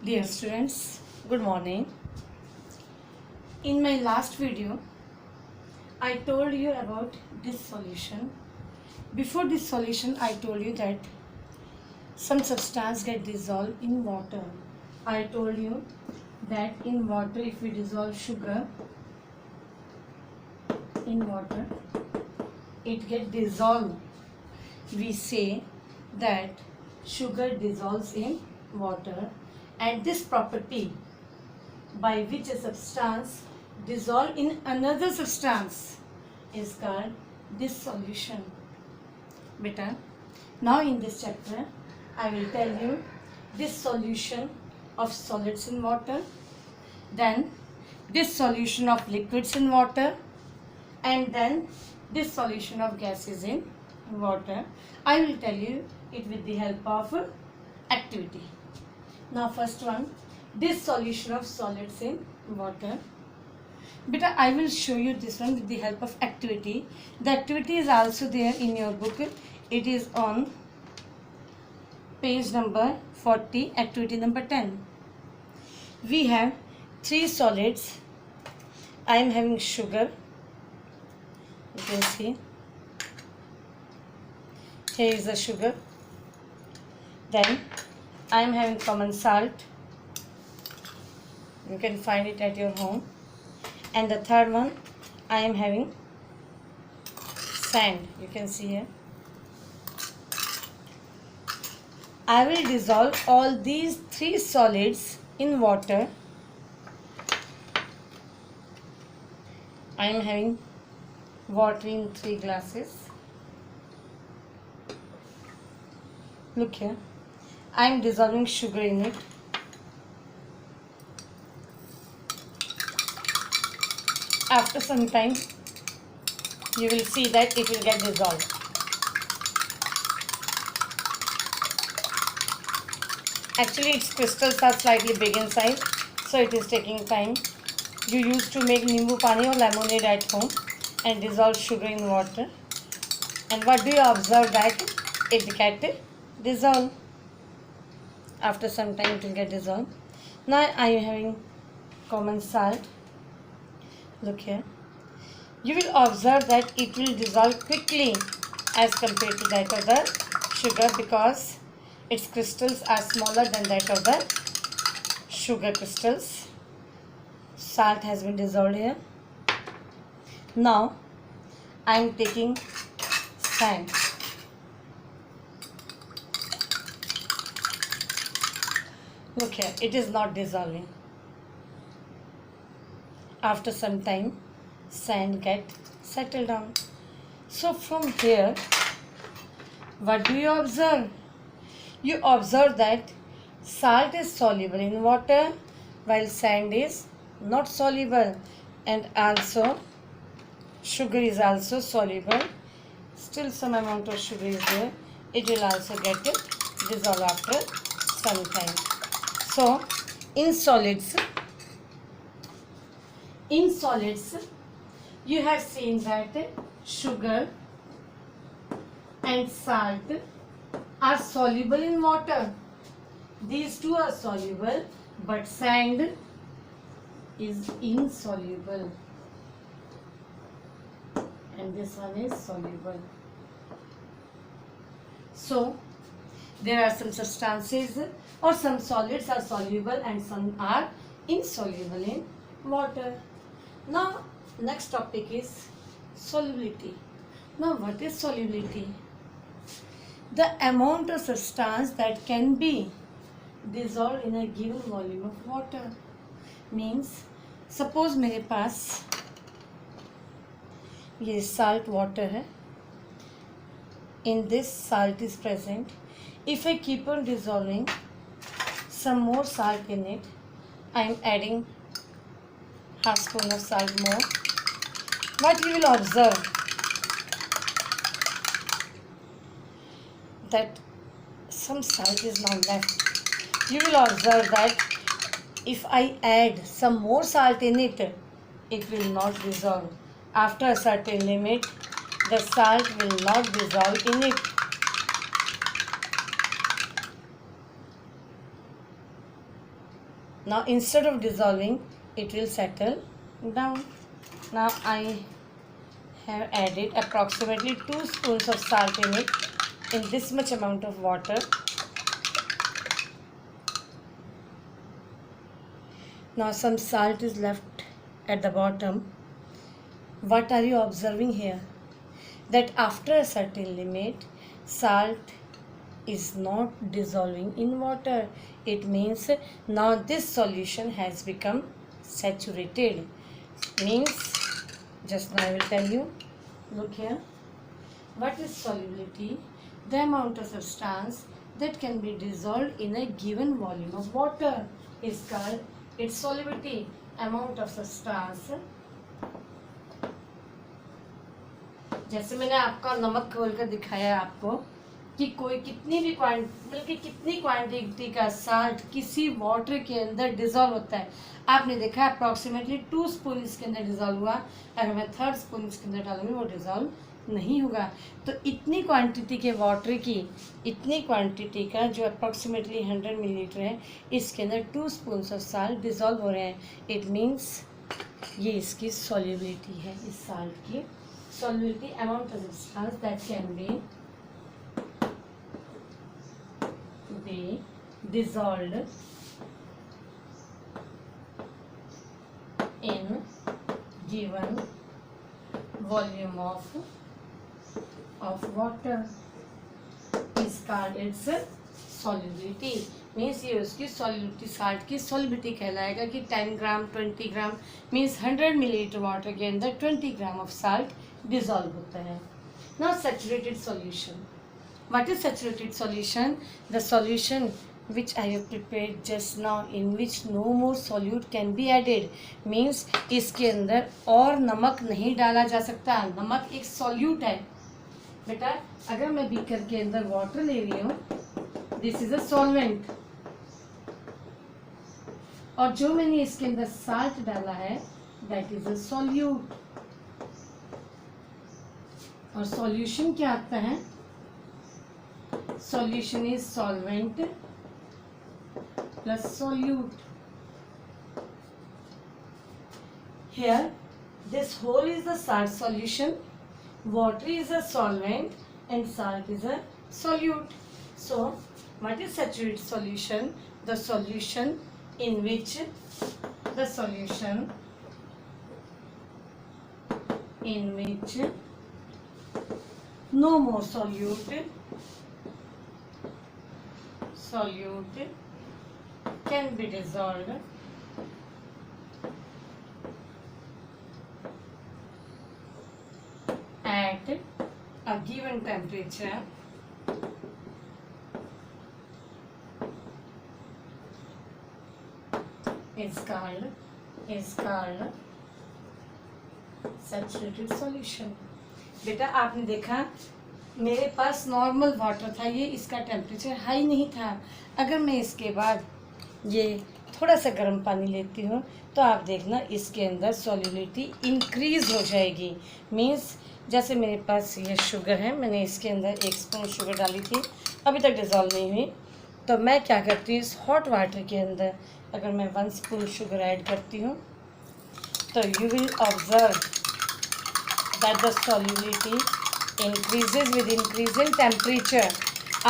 Dear students, good morning. In my last video, I told you about this solution. Before this solution, I told you that some substance get dissolved in water. I told you that in water, if we dissolve sugar in water, it get dissolved. We say that sugar dissolves in water, and this property by which a substance dissolve in another substance is called dissolution. Beta, now in this chapter I will tell you dissolution of solids in water, then dissolution of liquids in water, and then dissolution of gases in water. I will tell you it with the help of activity. Now first one, dissolution of solids in water. Beta, I will show you this one with the help of activity. The activity is also there in your book. It is on page number 40, activity number 10. We have three solids. I am having sugar. You can see. Here is the sugar. Then I am having common salt. You can find it at your home. And the third one, I am having sand. You can see here. I will dissolve all these three solids in water. I am having water in 3 glasses. Look here. I am dissolving sugar in it. After some time, you will see that it will get dissolved. Actually, its crystals are slightly big in size, so it is taking time. You used to make nimbu pani or lemonade at home and dissolve sugar in water. And what do you observe that it get dissolved? After some time it will get dissolved. Now I am having common salt. Look here. You will observe that it will dissolve quickly as compared to that of the sugar because its crystals are smaller than that of the sugar crystals. Salt has been dissolved here. Now I am taking sand. Look here, it is not dissolving. After some time, sand get settled down. So from here, what do you observe? You observe that salt is soluble in water while sand is not soluble, and also sugar is also soluble. Still some amount of sugar is there. It will also get dissolved after some time. So in solids, you have seen that sugar and salt are soluble in water. These two are soluble, but sand is insoluble. And this one is soluble. So there are some substances or some solids are soluble and some are insoluble in water. Now next topic is solubility. Now what is solubility? The amount of substance that can be dissolved in a given volume of water. Means suppose मेरे पास ये salt water है. In this salt is present. If I keep on dissolving some more salt in it, I am adding half spoon of salt more. What you will observe that some salt is now left. You will observe that if I add some more salt in it, it will not dissolve. After a certain limit, the salt will not dissolve in it. Now instead of dissolving, it will settle down. Now I have added approximately 2 spoons of salt in it, in this much amount of water. Now some salt is left at the bottom. What are you observing here? That after a certain limit, salt is not dissolving in water. It means now this solution has become saturated. Means, just now I will tell you. Look here. What is solubility? The amount of substance that can be dissolved in a given volume of water is called its solubility. Amount of substance, जैसे मैंने आपका नमक खोल कर दिखाया आपको कि कोई कितनी भी बल्कि कितनी क्वांटिटी का साल्ट किसी वाटर के अंदर डिजॉल्व होता है। आपने देखा अप्रॉक्सीमेटली 2 स्पून इसके अंदर डिजॉल्व हुआ। अगर मैं 3rd स्पून इसके अंदर डालूंगी वो डिजॉल्व नहीं होगा। तो इतनी क्वांटिटी के वाटर की, इतनी क्वांटिटी का जो अप्रॉक्सीमेटली 100 मिलीलीटर है, इसके अंदर 2 स्पून ऑफ साल्ट डिजॉल्व हो रहे हैं। इट मीन्स ये इसकी सॉल्युबिलिटी है, इस साल्ट की solubility, amount of substance that can be dissolved in given volume of water is called its solubility. Means ये उसकी सॉल्युबिलिटी, साल्ट की सॉल्युबिलिटी कहलाएगा कि 10 ग्राम 20 ग्राम मीन्स 100 मिलीलीटर वाटर के अंदर 20 ग्राम ऑफ साल्ट dissolve होता है. Now saturated solution. What is saturated solution? The solution which I have prepared just now, in which no more solute can be added. Means इसके अंदर और नमक नहीं डाला जा सकता. नमक एक solute है. बेटा अगर मैं बीकर के अंदर वाटर ले रही हूँ, this is a solvent. और जो मैंने इसके अंदर salt डाला है, that is a solute. और सॉल्यूशन क्या आता है? Solution is solvent plus solute. Here this whole is the salt solution, water is a solvent and salt is a solute. So what is saturated solution? The solution in which no more solute can be dissolved at a given temperature is called saturated solution. बेटा आपने देखा मेरे पास normal water था, ये इसका temperature high नहीं था. अगर मैं इसके बाद ये थोड़ा सा गर्म पानी लेती हूँ तो आप देखना इसके अंदर सॉल्युबिलिटी इंक्रीज़ हो जाएगी. मीन्स जैसे मेरे पास ये शुगर है, मैंने इसके अंदर 1 स्पून शुगर डाली थी, अभी तक डिज़ोल्व नहीं हुई. तो मैं क्या करती हूँ, इस हॉट वाटर के अंदर अगर मैं 1 स्पून शुगर ऐड करती हूँ तो you will observe that the solubility increases with increasing temperature.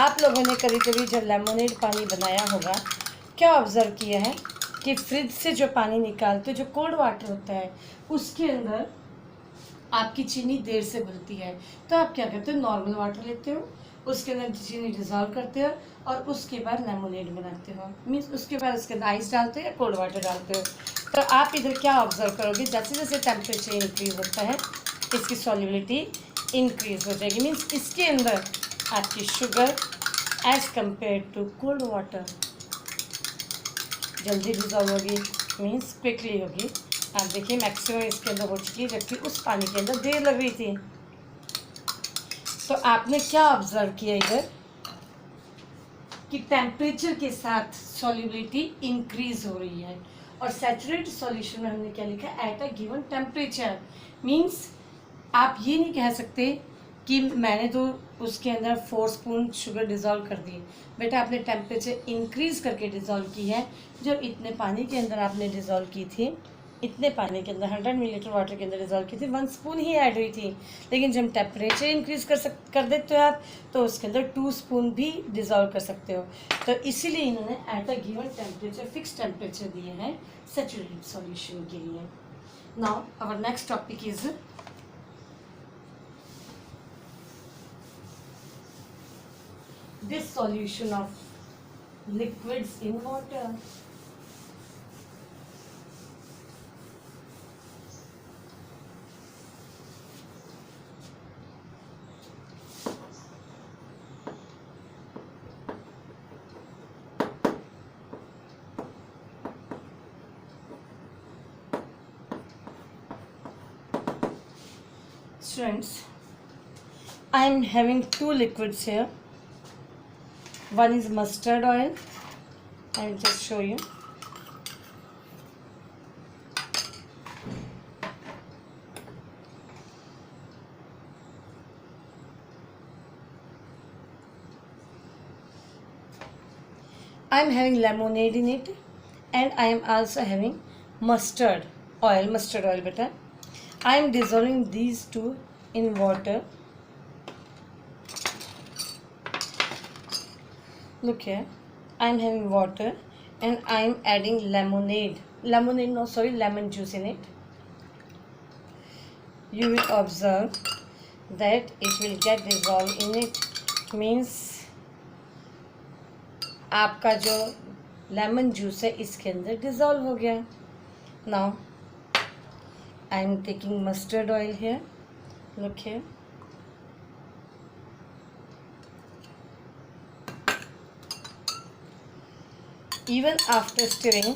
आप लोगों ने कभी कभी जब लेमोनेड पानी बनाया होगा, क्या ऑब्जर्व किया है कि फ्रिज से जो पानी निकालते, जो कोल्ड वाटर होता है, उसके अंदर आपकी चीनी देर से घुलती है. तो आप क्या करते हो, नॉर्मल वाटर लेते हो, उसके अंदर चीनी डिज़ोल्व करते हो और उसके बाद लेमोनेड बनाते हो. मीन्स उसके बाद उसके अंदर आइस डालते हो या कोल्ड वाटर डालते हो. तो आप इधर क्या ऑब्जर्व करोगे, जैसे जैसे टेम्परेचर इंक्रीज होता है इसकी सॉल्युबिलिटी इंक्रीज हो जाएगी. मीन्स इसके अंदर आपकी sugar as compare to cold water जल्दी डिजॉल्व होगी, मीन्स क्विकली होगी. आप देखिए मैक्सिमम इसके अंदर हो चुकी है, जबकि उस पानी के अंदर देर लग रही थी. तो आपने क्या ऑब्जर्व किया इधर कि टेम्परेचर के साथ सॉल्युबिलिटी इंक्रीज हो रही है. और सैचुरेटेड सॉल्यूशन में हमने क्या लिखा, eight a given temperature. Means आप ये नहीं कह सकते कि मैंने तो उसके अंदर 4 स्पून शुगर डिज़ोल्व कर दी। बेटा आपने टेम्परेचर इंक्रीज करके डिज़ोल्व की है। जब इतने पानी के अंदर आपने डिज़ोल्व की थी, इतने पानी के अंदर 100 मिलीलीटर वाटर के अंदर डिज़ोल्व की थी, 1 स्पून ही ऐड हुई थी। लेकिन जब टेम्परेचर इंक्रीज कर देते हो आप, तो उसके अंदर 2 स्पून भी डिज़ोल्व कर सकते हो। तो इसीलिए इन्होंने at a given temperature fix temperature दिए हैं सैचुरेटेड सॉल्यूशन के लिए। Now our next topic is this solution of liquids in water. Students, I am having 2 liquids here. One is mustard oil. I will just show you. I am having lemonade in it, and I am also having mustard oil. Mustard oil, beta. I am dissolving these two in water. Look here, I am having water and I am adding lemon juice in it. You will observe that it will get dissolved in it, means आपका जो lemon juice है इसके अंदर dissolve हो गया। Now I am taking mustard oil here, look here. Even after stirring,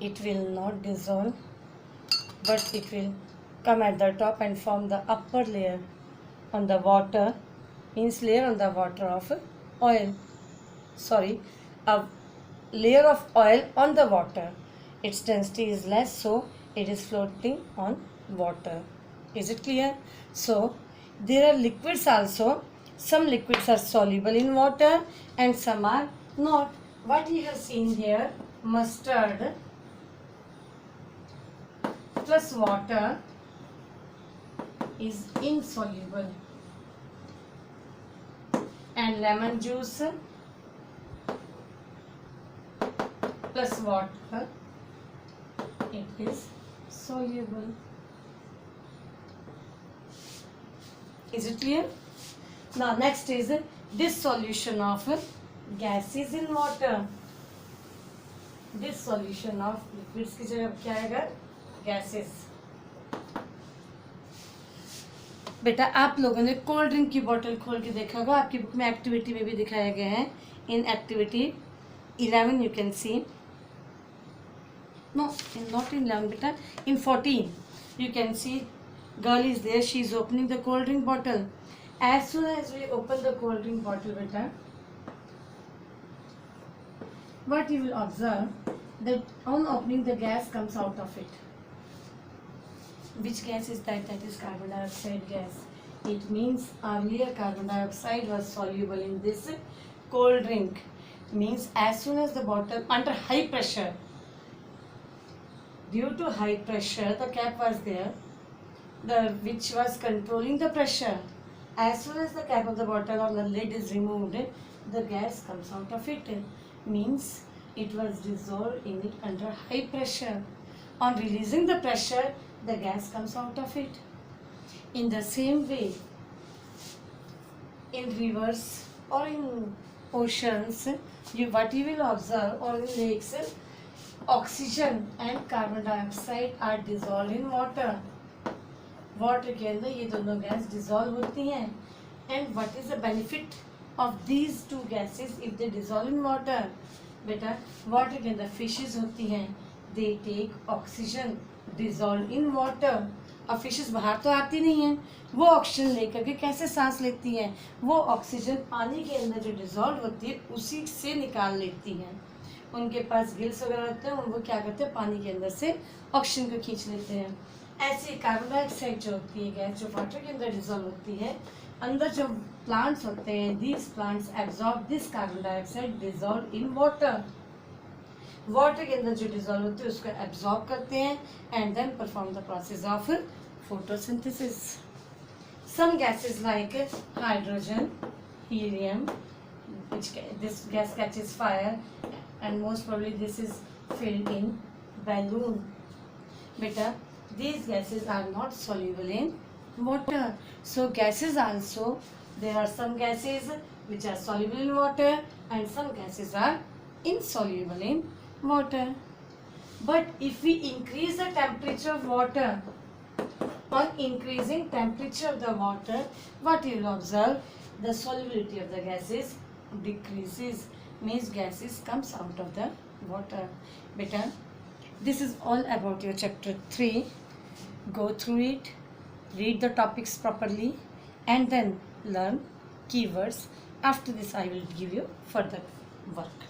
it will not dissolve, but it will come at the top and form the upper layer on the water, means layer on the water of oil. Sorry, a layer of oil on the water. Its density is less, so it is floating on water. Is it clear? So there are liquids also. Some liquids are soluble in water and some are not. What you have seen here, mustard plus water is insoluble, and lemon juice plus water, it is soluble. Is it clear? Now next is this solution of gases in water. This solution of liquids की जगह क्या आएगा? Gases. बेटा आप लोगों ने cold drink की बोतल खोल के देखा होगा, आपकी बुक में एक्टिविटी में भी दिखाया गया है। In activity 11 you can see, no, not in 11 बेटा, in 14 you can see girl is there, she is opening the cold drink bottle. As soon as we open the cold drink bottle, beta, what you will observe that on opening the gas comes out of it. Which gas is that? That is carbon dioxide gas. It means earlier carbon dioxide was soluble in this cold drink. Means as soon as the bottle under high pressure, due to high pressure, the cap was there, which was controlling the pressure. As soon as the cap of the bottle or the lid is removed, the gas comes out of it. Means it was dissolved in it under high pressure. On releasing the pressure, the gas comes out of it. In the same way, in rivers or in oceans, what you will observe, or in lakes, oxygen and carbon dioxide are dissolved in water. Water के अंदर ये दोनों gas dissolve होती हैं. And what is the benefit of these two gases if they dissolve in water? बेटा water के अंदर fishes होती हैं, they take oxygen dissolve in water. अब फिशेस बाहर तो आती नहीं हैं, वो ऑक्सीजन लेकर के कैसे सांस लेती हैं? वो ऑक्सीजन पानी के अंदर जो डिजॉल्व होती है उसी से निकाल लेती हैं. उनके पास गिल्स वगैरह होते हैं, वो क्या करते हैं पानी के अंदर से ऑक्सीजन को खींच लेते हैं. ऐसी कार्बन डाइऑक्साइड जो होती है गैस, जो वाटर के अंदर डिजोल्व होती है, अंदर जो प्लांट्स होते हैं, these plants absorb this carbon dioxide dissolve in water. Water के अंदर जो डिजोल्व होते हैं उसको एब्जॉर्ब करते हैं and then perform the process of photosynthesis. Some gases like hydrogen, helium, this gas catches fire and most probably this is filled in balloon. Beta, these gases are not soluble in water. So gases also, there are some gases which are soluble in water and some gases are insoluble in water. But if we increase the temperature of water, on increasing temperature of the water, what you will observe, the solubility of the gases decreases, means gases comes out of the water. Beta, this is all about your chapter 3. Go through it, read the topics properly and then learn keywords. After this I will give you further work.